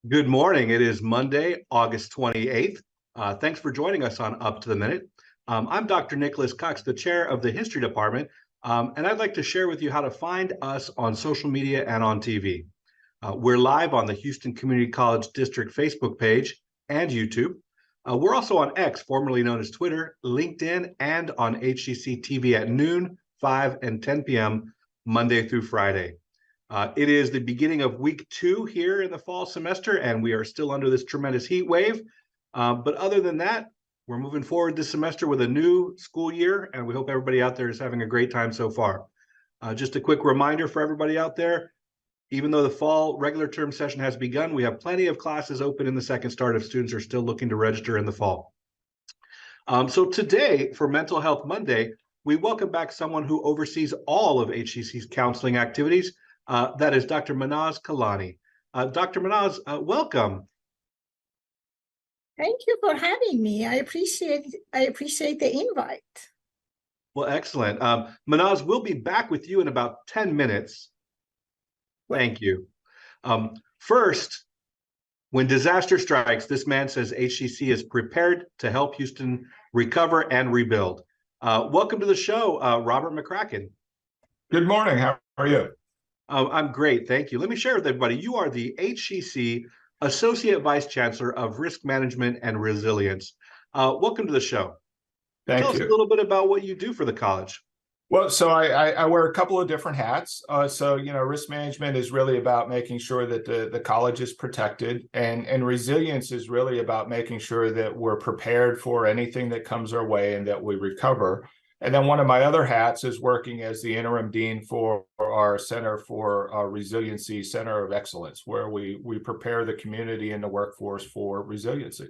Good morning. It is Monday, August 28th. Thanks for joining us on Up to the Minute. I'm Dr. Nicholas Cox, the chair of the History Department, and I'd like to share with you how to find us on social media and on TV. We're live on the Houston Community College District Facebook page and YouTube. We're also on X, formerly known as Twitter, LinkedIn, and on HCCTV at noon, 5, and 10 p.m. Monday through Friday. It is the beginning of week 2 here in the fall semester, and we are still under this tremendous heat wave. But other than that, we're moving forward this semester with a new school year, and we hope everybody out there is having a great time so far. Just a quick reminder for everybody out there, even though the fall regular term session has begun, we have plenty of classes open in the second start if students are still looking to register in the fall. So today, for Mental Health Monday, we welcome back someone who oversees all of HCC's counseling activities. That is Dr. Mahnaz Kolaini. Dr. Mahnaz, welcome. Thank you for having me. I appreciate the invite. Well, excellent. Mahnaz, we'll be back with you in about 10 minutes. Thank you. First, when disaster strikes, this man says HCC is prepared to help Houston recover and rebuild. Welcome to the show, Robert McCracken. Good morning. How are you? I'm great, thank you. Let me share with everybody, you are the HCC Associate Vice Chancellor of Risk Management and Resilience. Welcome to the show. Thank you. Tell us a little bit about what you do for the college. Well, so I wear a couple of different hats. Risk management is really about making sure that the college is protected, and resilience is really about making sure that we're prepared for anything that comes our way and that we recover. And then one of my other hats is working as the interim dean for our Center for Resiliency Center of Excellence, where we prepare the community and the workforce for resiliency.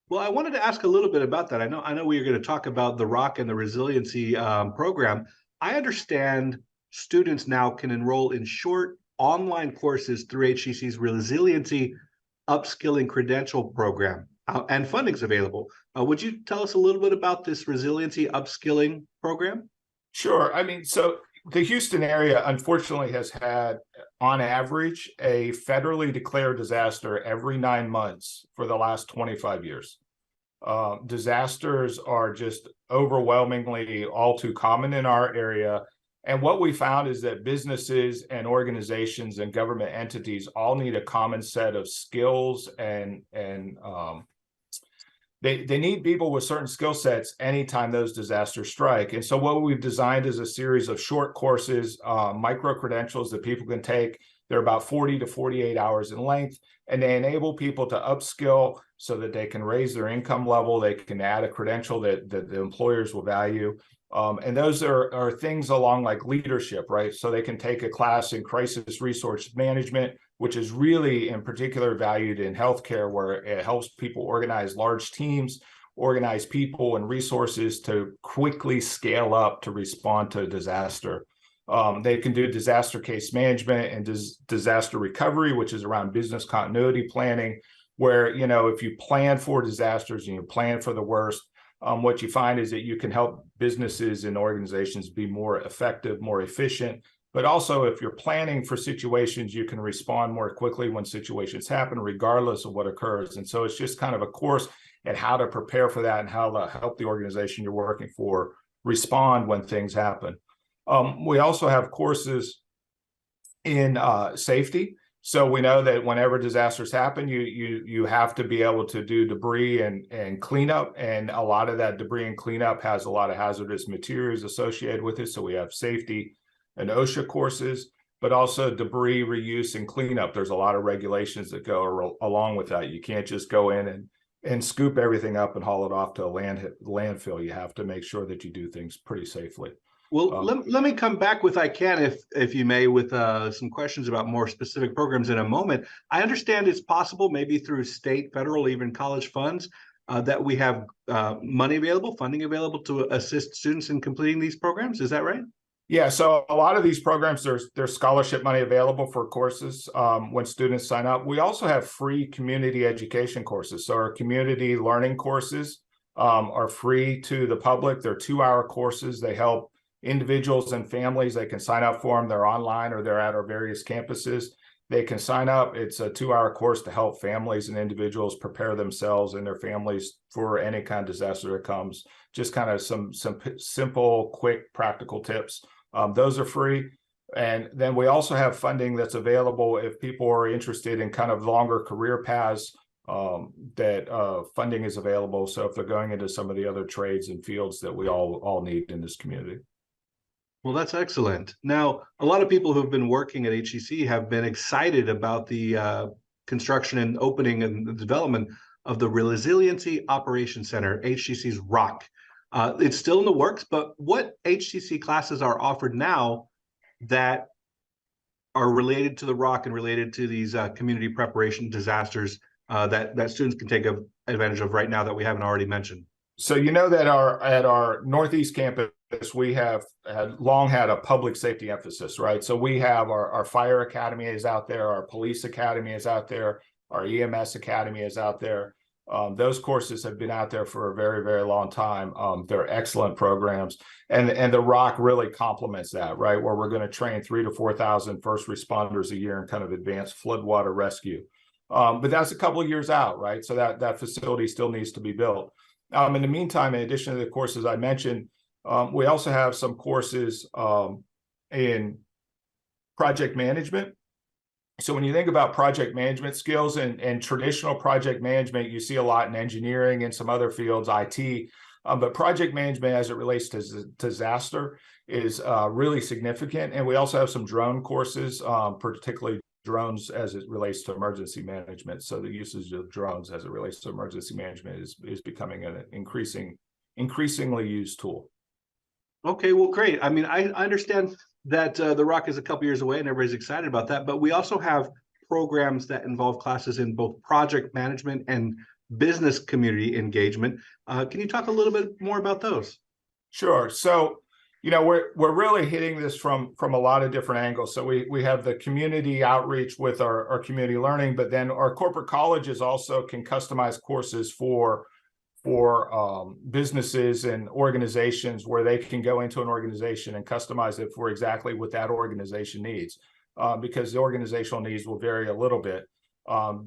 Well, I wanted to ask a little bit about that. I know we are going to talk about the ROC and the resiliency program. I understand students now can enroll in short online courses through HCC's resiliency upskilling credential program, and funding's available. Would you tell us a little bit about this resiliency upskilling program? Sure. So the Houston area, unfortunately, has had, on average, a federally declared disaster every 9 months for the last 25 years. Disasters are just overwhelmingly all too common in our area. And what we found is that businesses and organizations and government entities all need a common set of skills, and they need people with certain skill sets anytime those disasters strike. And so what we've designed is a series of short courses, micro credentials that people can take. They're about 40 to 48 hours in length, and they enable people to upskill so that they can raise their income level. They can add a credential that the employers will value. And those are things along like leadership, right? So they can take a class in crisis resource management, which is really in particular valued in healthcare, where it helps people organize large teams, organize people and resources to quickly scale up to respond to a disaster. They can do disaster case management and disaster recovery, which is around business continuity planning, where, if you plan for disasters and you plan for the worst, what you find is that you can help businesses and organizations be more effective, more efficient. But also, if you're planning for situations, you can respond more quickly when situations happen, regardless of what occurs. And so it's just kind of a course at how to prepare for that and how to help the organization you're working for respond when things happen. We also have courses in safety. So we know that whenever disasters happen, you have to be able to do debris and cleanup. And a lot of that debris and cleanup has a lot of hazardous materials associated with it. So we have safety and OSHA courses, but also debris reuse and cleanup. There's a lot of regulations that go along with that. You can't just go in and scoop everything up and haul it off to a landfill. You have to make sure that you do things pretty safely. Well, let me come back with, I can, if you may, with some questions about more specific programs in a moment. I understand it's possible, maybe through state, federal, even college funds, that we have money available, funding available to assist students in completing these programs. Is that right? Yeah, so a lot of these programs, there's scholarship money available for courses when students sign up. We also have free community education courses. So our community learning courses are free to the public. They're 2-hour courses. They help individuals and families. They can sign up for them. They're online or they're at our various campuses. They can sign up. It's a 2-hour course to help families and individuals prepare themselves and their families for any kind of disaster that comes. Just kind of some simple, quick, practical tips. Those are free. And then we also have funding that's available if people are interested in kind of longer career paths. That funding is available. So if they're going into some of the other trades and fields that we all need in this community. Well, that's excellent. Now, a lot of people who've been working at HCC have been excited about the construction and opening and the development of the Resiliency Operations Center, HCC's ROC. It's still in the works, but what HCC classes are offered now that are related to the ROC and related to these community preparation disasters that students can take advantage of right now that we haven't already mentioned? So you know that at our Northeast campus, we have long had a public safety emphasis, right? So we have our fire academy is out there, our police academy is out there, our EMS academy is out there. Those courses have been out there for a very, very long time. They're excellent programs, and the ROC really complements that, right? Where we're going to train 3,000 to 4,000 first responders a year in kind of advanced floodwater rescue. But that's a couple of years out, right? So that facility still needs to be built. In the meantime, in addition to the courses I mentioned, we also have some courses in project management. So when you think about project management skills and traditional project management, you see a lot in engineering and some other fields, IT. But project management as it relates to disaster is really significant. And we also have some drone courses, particularly drones as it relates to emergency management. So the usage of drones as it relates to emergency management is becoming an increasingly used tool. Okay, well, great. I mean, I understand that the ROC is a couple years away and everybody's excited about that, but we also have programs that involve classes in both project management and business community engagement. Can you talk a little bit more about those? Sure. So, you know, we're really hitting this from a lot of different angles. So we have the community outreach with our community learning, but then our corporate colleges also can customize courses for businesses and organizations where they can go into an organization and customize it for exactly what that organization needs, because the organizational needs will vary a little bit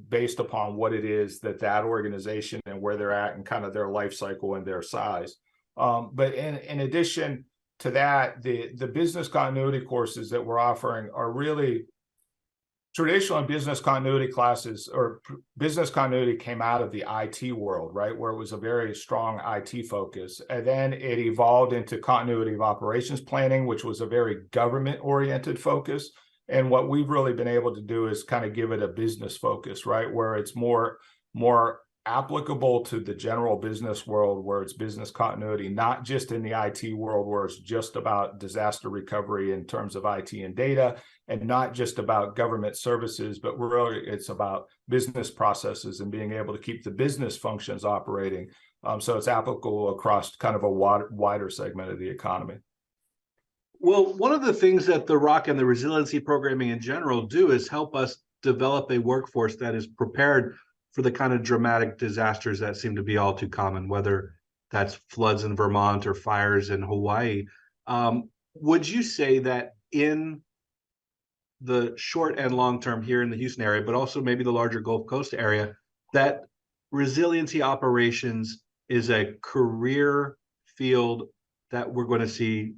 based upon what it is that organization and where they're at and kind of their life cycle and their size. But in addition to that, the business continuity courses that we're offering are really traditional business continuity classes, or business continuity came out of the IT world, right? Where it was a very strong IT focus. And then it evolved into continuity of operations planning, which was a very government-oriented focus. And what we've really been able to do is kind of give it a business focus, right? Where it's more applicable to the general business world, where it's business continuity, not just in the IT world where it's just about disaster recovery in terms of IT and data, and not just about government services, but really it's about business processes and being able to keep the business functions operating. So it's applicable across kind of a wider segment of the economy. Well, one of the things that the ROC and the resiliency programming in general do is help us develop a workforce that is prepared for the kind of dramatic disasters that seem to be all too common, whether that's floods in Vermont or fires in Hawaii. Would you say that in the short and long term here in the Houston area, but also maybe the larger Gulf Coast area, that resiliency operations is a career field that we're going to see,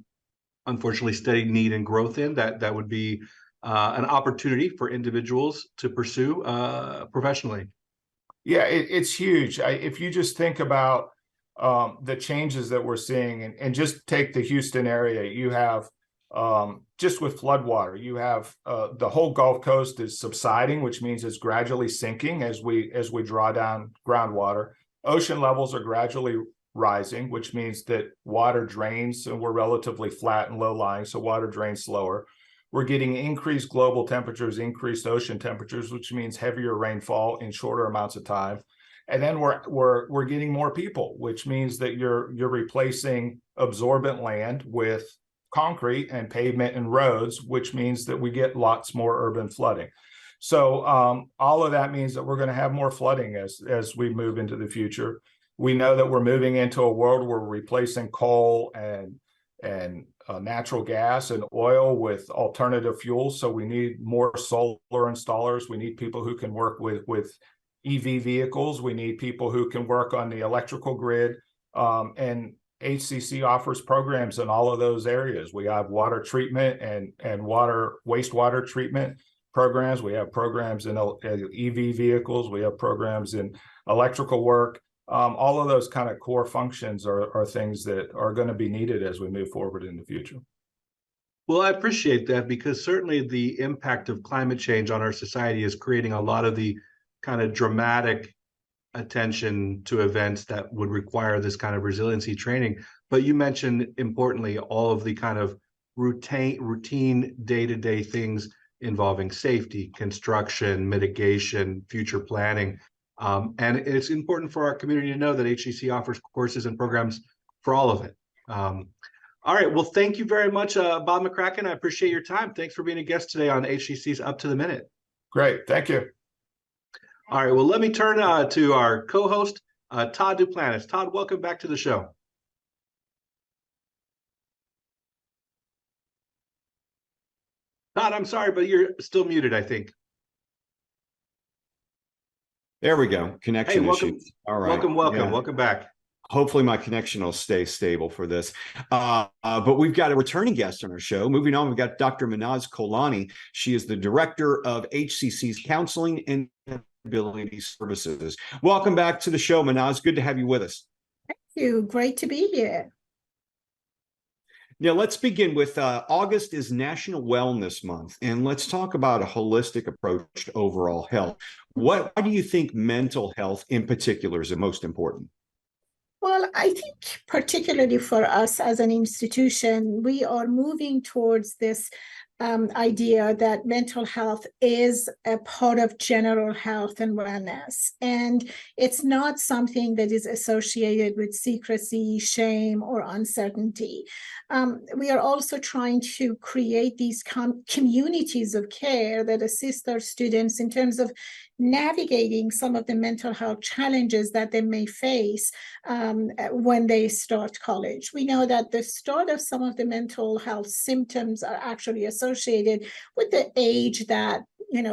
unfortunately, steady need and growth in, that would be an opportunity for individuals to pursue professionally? Yeah, it's huge. If you just think about the changes that we're seeing, and just take the Houston area, you have just with floodwater, you have the whole Gulf Coast is subsiding, which means it's gradually sinking as we draw down groundwater. Ocean levels are gradually rising, which means that water drains, and we're relatively flat and low lying, so water drains slower. We're getting increased global temperatures, increased ocean temperatures, which means heavier rainfall in shorter amounts of time. And then we're getting more people, which means that you're replacing absorbent land with concrete and pavement and roads, which means that we get lots more urban flooding. So all of that means that we're going to have more flooding as we move into the future. We know that we're moving into a world where we're replacing coal and natural gas and oil with alternative fuels. So we need more solar installers. We need people who can work with EV vehicles. We need people who can work on the electrical grid. And HCC offers programs in all of those areas. We have water treatment and wastewater treatment programs. We have programs in EV vehicles. We have programs in electrical work. All of those kind of core functions are things that are going to be needed as we move forward in the future. Well, I appreciate that, because certainly the impact of climate change on our society is creating a lot of the kind of dramatic attention to events that would require this kind of resiliency training. But you mentioned, importantly, all of the kind of routine day-to-day things involving safety, construction, mitigation, future planning. And it's important for our community to know that HCC offers courses and programs for all of it. All right, well, thank you very much, Bob McCracken. I appreciate your time. Thanks for being a guest today on HCC's Up to the Minute. Great, thank you. All right, well, let me turn to our co-host, Todd Duplantis. Todd, welcome back to the show. Todd, I'm sorry, but you're still muted, I think. There we go. Connection welcome, issues. All right. Welcome back. Hopefully my connection will stay stable for this. But we've got a returning guest on our show. Moving on, we've got Dr. Mahnaz Kolaini. She is the director of HCC's Counseling and Ability Services. Welcome back to the show, Mahnaz. Good to have you with us. Thank you. Great to be here. Now, let's begin with August is National Wellness Month, and let's talk about a holistic approach to overall health. Why do you think mental health in particular is the most important? Well, I think particularly for us as an institution, we are moving towards this idea that mental health is a part of general health and wellness. And it's not something that is associated with secrecy, shame, or uncertainty. We are also trying to create these communities of care that assist our students in terms of navigating some of the mental health challenges that they may face when they start college. We know that the start of some of the mental health symptoms are actually associated with the age that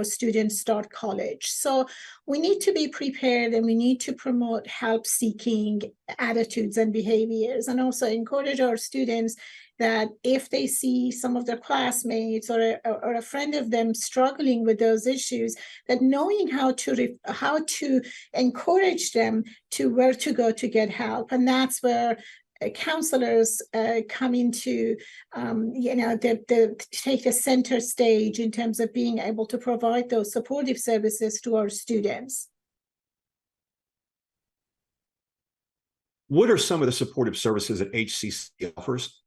students start college. So we need to be prepared, and we need to promote help-seeking attitudes and behaviors, and also encourage our students that if they see some of their classmates or a friend of them struggling with those issues, that knowing how to encourage them to where to go to get help. And that's where counselors come into, they take the center stage in terms of being able to provide those supportive services to our students. What are some of the supportive services that HCC offers?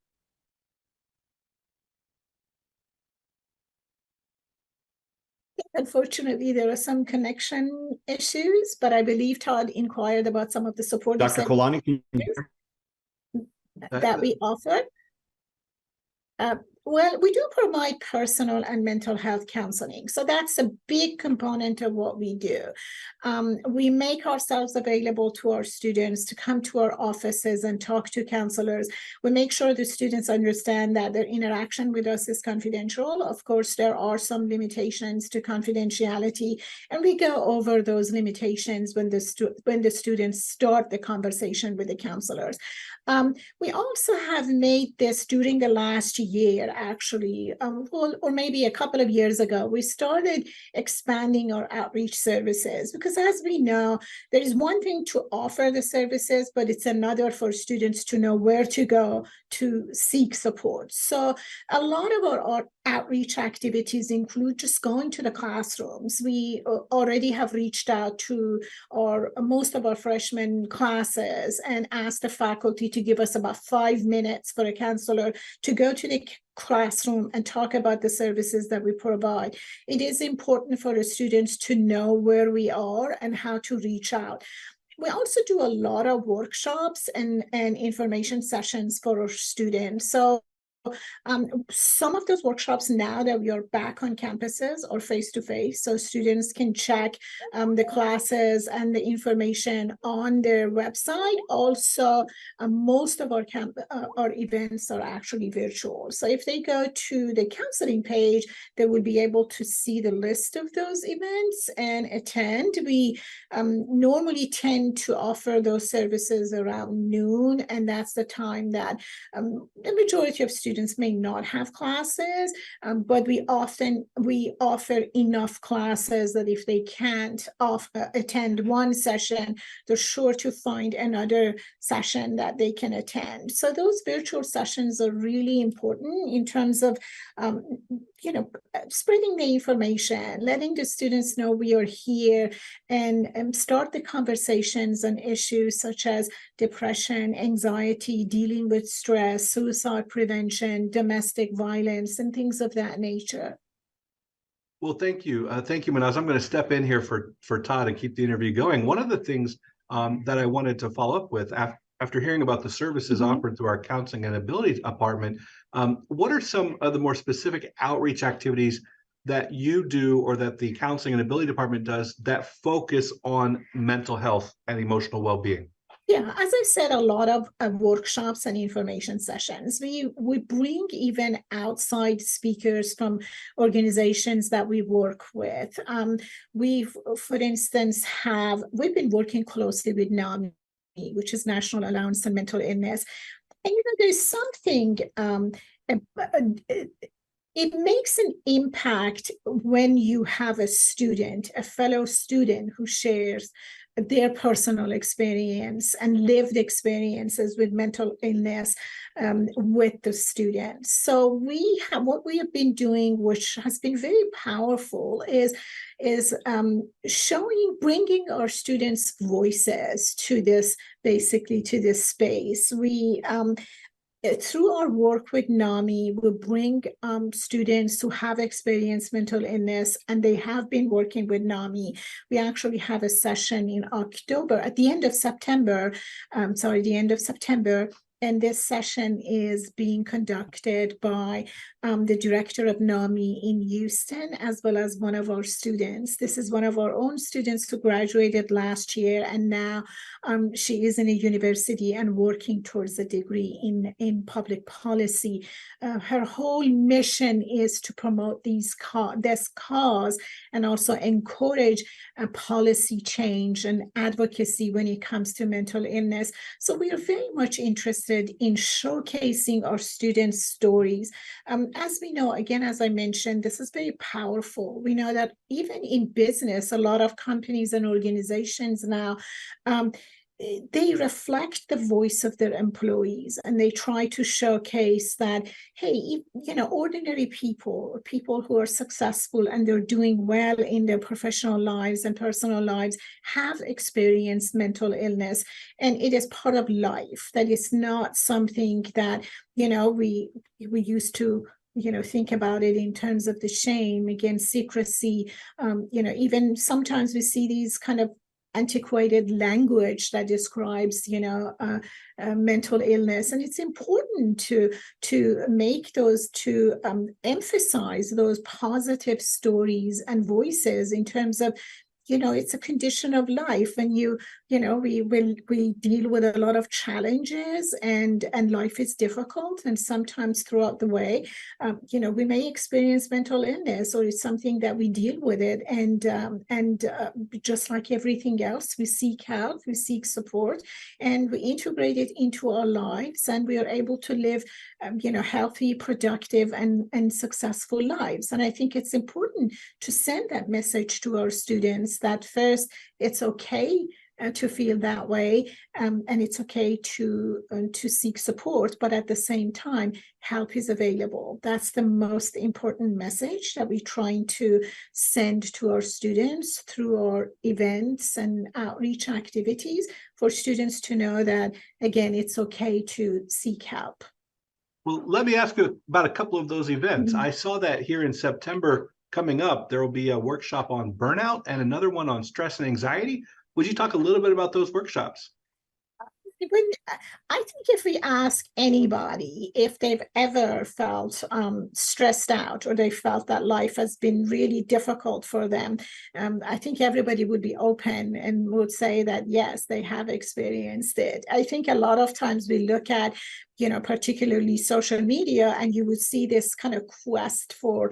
Unfortunately, there are some connection issues, but I believe Todd inquired about some of the supportive Dr. Kolaini, can you that we offer. Well, we do provide personal and mental health counseling. So that's a big component of what we do. We make ourselves available to our students to come to our offices and talk to counselors. We make sure the students understand that their interaction with us is confidential. Of course, there are some limitations to confidentiality, and we go over those limitations when the students start the conversation with the counselors. We also have made this during the last year, actually, or maybe a couple of years ago, we started expanding our outreach services, because as we know, there is one thing to offer the services, but it's another for students to know where to go to seek support. So a lot of our outreach activities include just going to the classrooms. We already have reached out to most of our freshman classes and asked the faculty to give us about 5 minutes for a counselor to go to the classroom and talk about the services that we provide. It is important for the students to know where we are and how to reach out. We also do a lot of workshops and information sessions for our students. So some of those workshops, now that we are back on campuses or face-to-face, so students can check the classes and the information on their website. Also, most of our events are actually virtual. So if they go to the counseling page, they will be able to see the list of those events and attend. We normally tend to offer those services around noon, and that's the time that the majority of students may not have classes, but we offer enough classes that if they can't attend one session, they're sure to find another session that they can attend. So those virtual sessions are really important in terms of spreading the information, letting the students know we are here, and start the conversations on issues such as depression, anxiety, dealing with stress, suicide prevention, domestic violence, and things of that nature. Well, thank you. Thank you, Mahnaz. I'm going to step in here for Todd and keep the interview going. One of the things that I wanted to follow up with after hearing about the services offered through our counseling and ability department, what are some of the more specific outreach activities that you do or that the counseling and ability department does that focus on mental health and emotional well-being? Yeah, as I said, a lot of workshops and information sessions. We bring even outside speakers from organizations that we work with. For instance, we've been working closely with NAMI, which is National Alliance on Mental Illness. And there's something, it makes an impact when you have a fellow student who shares their personal experience and lived experiences with mental illness with the students. So what we have been doing, which has been very powerful, is bringing our students' voices to this space. We through our work with NAMI, we bring students who have experienced mental illness, and they have been working with NAMI. We actually have a session in October, at the end of September, and this session is being conducted by the director of NAMI in Houston, as well as one of our students. This is one of our own students who graduated last year, and now she is in a university and working towards a degree in public policy. Her whole mission is to promote this cause and also encourage policy change and advocacy when it comes to mental illness. So we are very much interested in showcasing our students' stories. As we know, again, as I mentioned, this is very powerful. We know that even in business, a lot of companies and organizations now, they reflect the voice of their employees, and they try to showcase that, hey, ordinary people who are successful and they're doing well in their professional lives and personal lives have experienced mental illness, and it is part of life. That is not something that we used to think about it in terms of the shame, again, secrecy. Even sometimes we see these kind of antiquated language that describes mental illness, and it's important to make those, to emphasize those positive stories and voices in terms of it's a condition of life, and we deal with a lot of challenges, and life is difficult, and sometimes throughout the way we may experience mental illness, or it's something that we deal with it, and just like everything else, we seek help, we seek support, and we integrate it into our lives, and we are able to live healthy, productive, and successful lives. And I think it's important to send that message to our students that first, it's okay to feel that way, and it's okay to seek support, but at the same time, help is available. That's the most important message that we're trying to send to our students through our events and outreach activities, for students to know that, again, it's okay to seek help. Well, let me ask you about a couple of those events. I saw that here in September coming up, there will be a workshop on burnout and another one on stress and anxiety. Would you talk a little bit about those workshops? I think if we ask anybody if they've ever felt stressed out or they felt that life has been really difficult for them, I think everybody would be open and would say that yes, they have experienced it. I think a lot of times we look at, particularly social media, and you would see this kind of quest for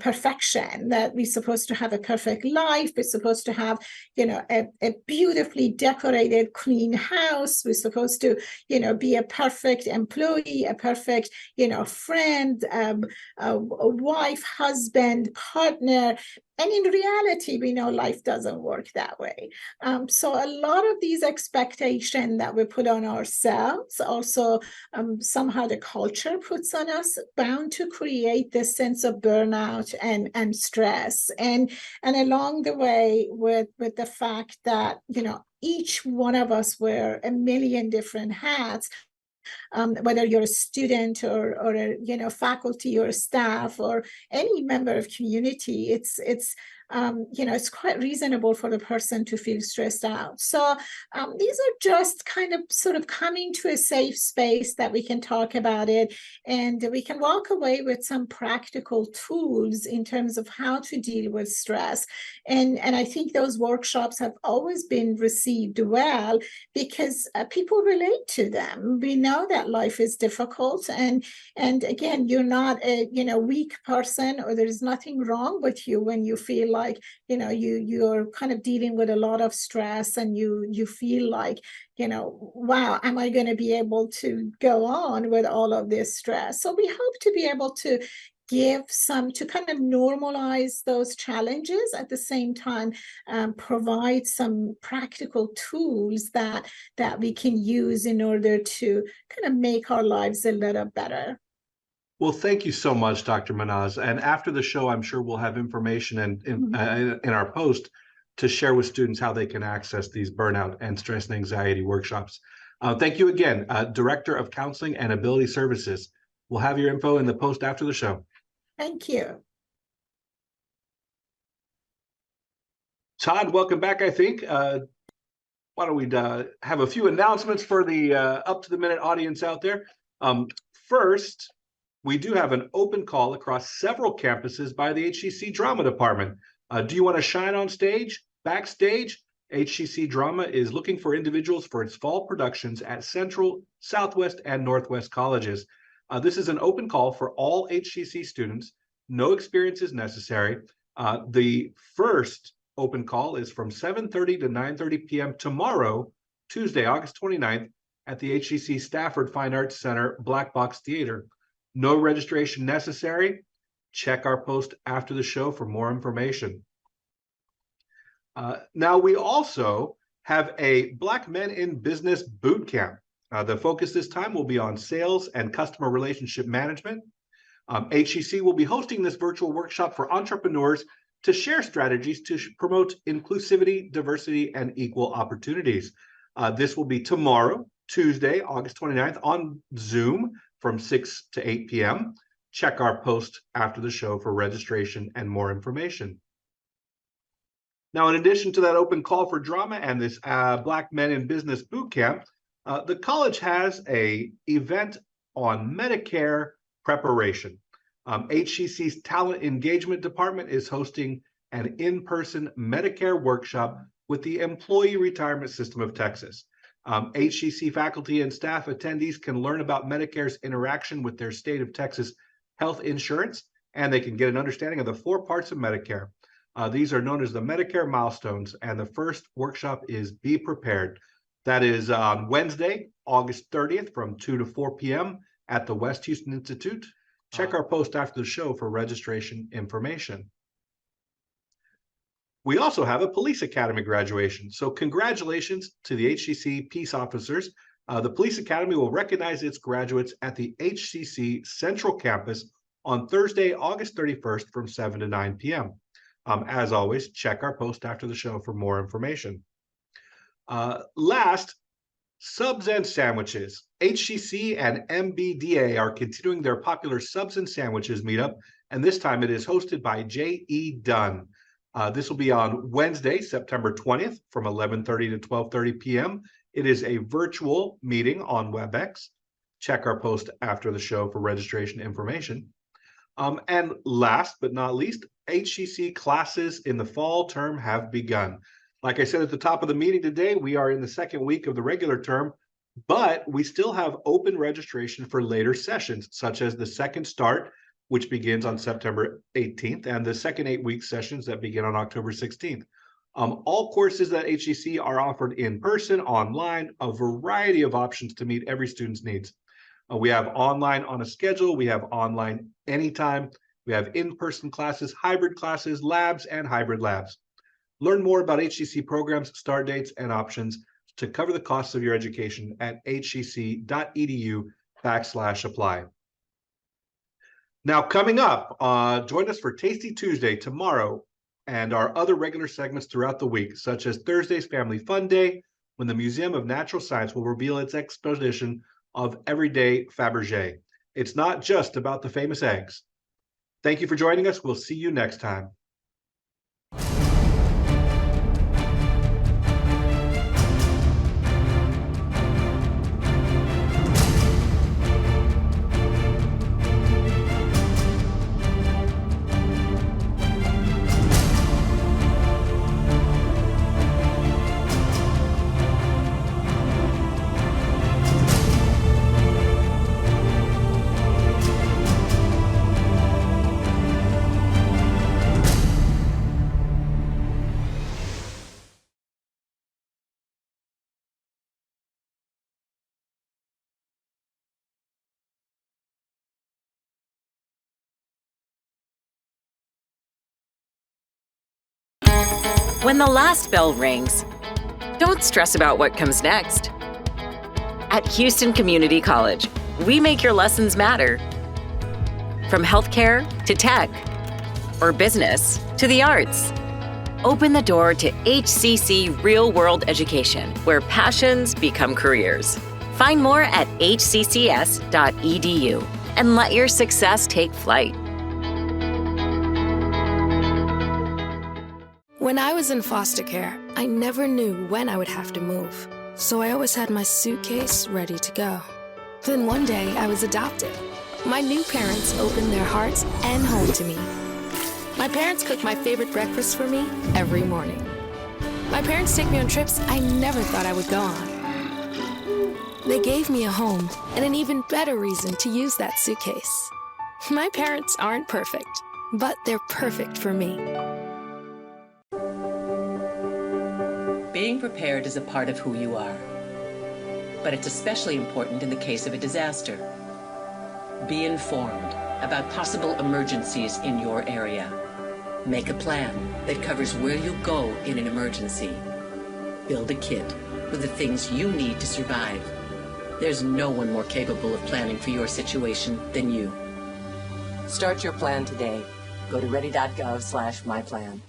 perfection, that we're supposed to have a perfect life, we're supposed to have, a beautifully decorated, clean house, we're supposed to, be a perfect employee, a perfect, friend, a wife, husband, partner. And in reality, we know life doesn't work that way. So a lot of these expectations that we put on ourselves, also somehow the culture puts on us, bound to create this sense of burnout and stress. And along the way, with the fact that, each one of us wear a million different hats, whether you're a student or a faculty or staff or any member of community, it's quite reasonable for the person to feel stressed out. So these are just kind of sort of coming to a safe space that we can talk about it, and we can walk away with some practical tools in terms of how to deal with stress. And I think those workshops have always been received well because people relate to them. We know that life is difficult, and again, you're not a weak person, or there's nothing wrong with you when you feel like you're kind of dealing with a lot of stress, and you feel like, wow, am I going to be able to go on with all of this stress? So we hope to be able to give some, to kind of normalize those challenges, at the same time provide some practical tools that we can use in order to kind of make our lives a little better. Well, thank you so much, Dr. Mahnaz. And after the show, I'm sure we'll have information in our post to share with students how they can access these burnout and stress and anxiety workshops. Thank you again, Director of Counseling and Ability Services. We'll have your info in the post after the show. Thank you. Todd, welcome back, I think. Why don't we have a few announcements for the up-to-the-minute audience out there. First, we do have an open call across several campuses by the HCC Drama Department. Do you want to shine on stage, backstage? HCC Drama is looking for individuals for its fall productions at Central, Southwest, and Northwest colleges. This is an open call for all HCC students. No experience is necessary. The first open call is from 7:30 to 9:30 p.m. tomorrow, Tuesday, August 29th, at the HCC Stafford Fine Arts Center Black Box Theater. No registration necessary. Check our post after the show for more information. Now, we also have a Black Men in Business Boot Camp. The focus this time will be on sales and customer relationship management. HCC will be hosting this virtual workshop for entrepreneurs to share strategies to promote inclusivity, diversity, and equal opportunities. This will be tomorrow, Tuesday, August 29th, on Zoom from 6 to 8 p.m. Check our post after the show for registration and more information. Now, in addition to that open call for drama and this Black Men in Business Boot Camp, the college has an event on Medicare preparation. HCC's Talent Engagement Department is hosting an in-person Medicare workshop with the Employee Retirement System of Texas. HCC faculty and staff attendees can learn about Medicare's interaction with their state of Texas health insurance, and they can get an understanding of the 4 parts of Medicare. These are known as the Medicare milestones, and the first workshop is Be Prepared. That is on Wednesday, August 30th from 2 to 4 p.m. at the West Houston Institute. Check our post after the show for registration information. We also have a Police Academy graduation. So congratulations to the HCC Peace Officers. The Police Academy will recognize its graduates at the HCC Central Campus on Thursday, August 31st from 7 to 9 p.m. As always, check our post after the show for more information. Last, subs and sandwiches. HCC and MBDA are continuing their popular subs and sandwiches meetup, and this time it is hosted by J.E. Dunn. This will be on Wednesday, September 20th from 11:30 to 12:30 p.m. It is a virtual meeting on WebEx. Check our post after the show for registration information. And last but not least, HCC classes in the fall term have begun. Like I said at the top of the meeting today, we are in the second week of the regular term, but we still have open registration for later sessions, such as the second start, which begins on September 18th, and the second 8-week sessions that begin on October 16th. All courses at HCC are offered in person, online, a variety of options to meet every student's needs. We have online on a schedule, we have online anytime, we have in-person classes, hybrid classes, labs, and hybrid labs. Learn more about HCC programs, start dates, and options to cover the costs of your education at hcc.edu/apply. Now, coming up, join us for Tasty Tuesday tomorrow and our other regular segments throughout the week, such as Thursday's Family Fun Day, when the Museum of Natural Science will reveal its exposition of everyday Fabergé. It's not just about the famous eggs. Thank you for joining us. We'll see you next time. When the last bell rings, don't stress about what comes next. At Houston Community College, we make your lessons matter. From healthcare to tech, or business to the arts. Open the door to HCC Real World Education, where passions become careers. Find more at hccs.edu and let your success take flight. When I was in foster care, I never knew when I would have to move, so I always had my suitcase ready to go. Then one day, I was adopted. My new parents opened their hearts and home to me. My parents cook my favorite breakfast for me every morning. My parents take me on trips I never thought I would go on. They gave me a home and an even better reason to use that suitcase. My parents aren't perfect, but they're perfect for me. Being prepared is a part of who you are, but it's especially important in the case of a disaster. Be informed about possible emergencies in your area. Make a plan that covers where you'll go in an emergency. Build a kit with the things you need to survive. There's no one more capable of planning for your situation than you. Start your plan today. Go to ready.gov/myplan.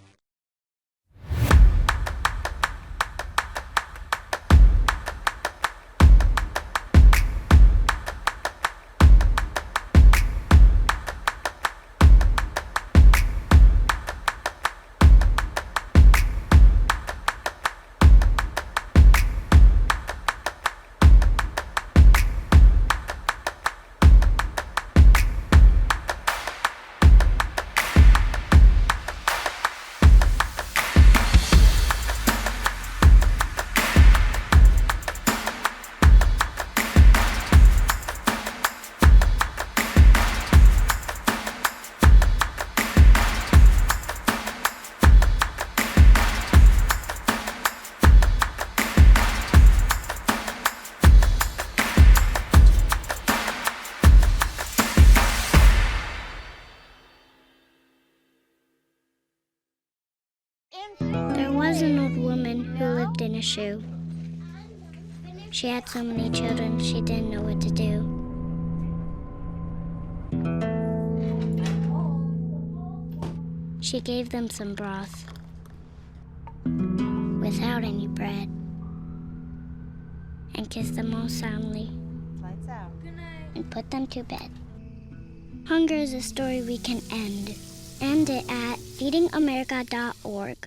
There was an old woman who lived in a shoe. She had so many children, she didn't know what to do. She gave them some broth without any bread and kissed them all soundly and put them to bed. Hunger is a story we can end. End it at feedingamerica.org.